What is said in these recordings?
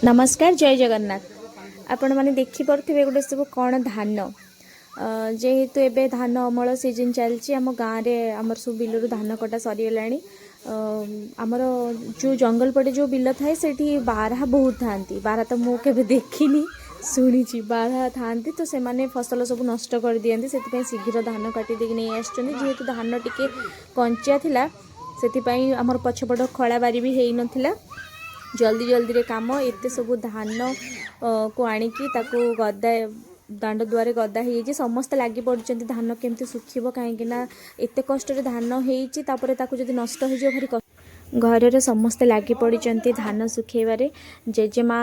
नमस्कार जय जगन्नाथ। आपण मैंने देखिपे गोटे सब कौन धान जेहेतु एबे धान अमल सीजन चलती आम गाँव में आमर सब बिलर धान कटा सरीगला आमर जो जंगल पटे जो बिल थाए से बारहा बहुत था बारहा तो मुझे देखनी शुणी बारहा था तो से मैंने फसल सब नष्ट कर दिखती से शीघ्र धान काटी नहीं आसतु धान टिके कंचा थिला से आमर पछपट खला बारी भी हो नाला जल्दी जल्दी रे काम एते सब धान को आणिकी ताको गदा दांड द्वारे गदा हो समस्त लगी पड़ते धान केमती सुखीब कहीं एत कष्ट धान होती जब नष्ट हो भारी घर समस्ते लगी पड़ते धान सुखेबारे जेजेमा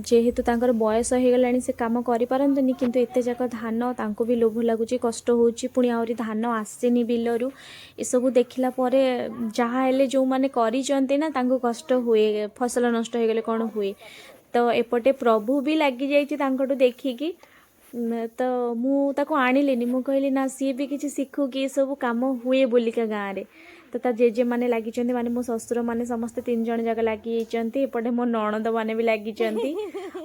जेहेतु तांकर बयस हो गला से कम करें किंतु एत जाक धान तांको भी लोभ लगुच कष्ट होची पुणी आहरी धान आसेनी बिलरू एसबू देखला जहाँ हेले जो मैंने करिसेंती ना तांको कष्ट हुए फसल नष्ट हो गले कौन हुए तो एपटे प्रभु भी लगी जाइए देखिकी तो मुझे आणिलीनी मु कहली ना सी भी किसी शिखु कि सब कम हुए बोलिका गाँव में तो ता जेजे मैंने लगी माने मो ससुर मैंने समस्ते 3 जन जगह लगी एपटे मो नणद मैंने भी लगी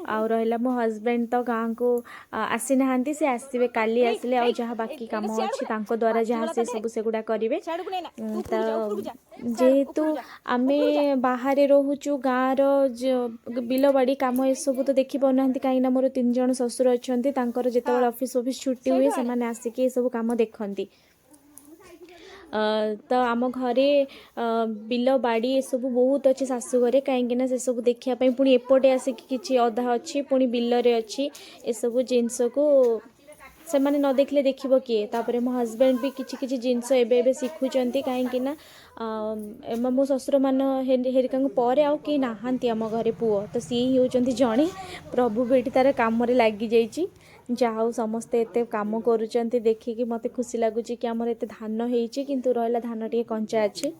आउ रहा मो हजबैंड तो गाँव को आसी ना सी आसवे काली आसिले आ जहाँ बाकी कम अच्छी द्वारा जहाँ से सब सेगुड़ा करेंगे तो जेहेतु आम बाहर रोचु गाँव बिल बाड़ी कम ये सब तो देखी पाना कहीं मोर 3 जन ससुर अच्छा जो ऑफिस ऑफिस छुट्टी हुए से आसिक ये सब कम देखती तो आम घरे बिल बाड़ी ये सब बहुत अच्छे शाशुघर कहीं से सब देखापी पुणी एपटे आसिक कि अधा अच्छी पुणी बिलरे अच्छी ये सब जिनस को से मैंने न देखले देखिबो किए तापरे मो हस्बैंड भी किछि जिनस एबे शिखुचंती कहीं मो ससुर मान हेरिका पर आउ कि नहांती आम घरे पुओ तो सी ही होचंती जणे प्रभु भी तार काम लगी जाइए जहाँ समस्ते एते काम करुचंती देखिकी मते खुशी लगुच कि आमर एते धान होइछि किंतु रहला धान टिके कंचा अच्छे।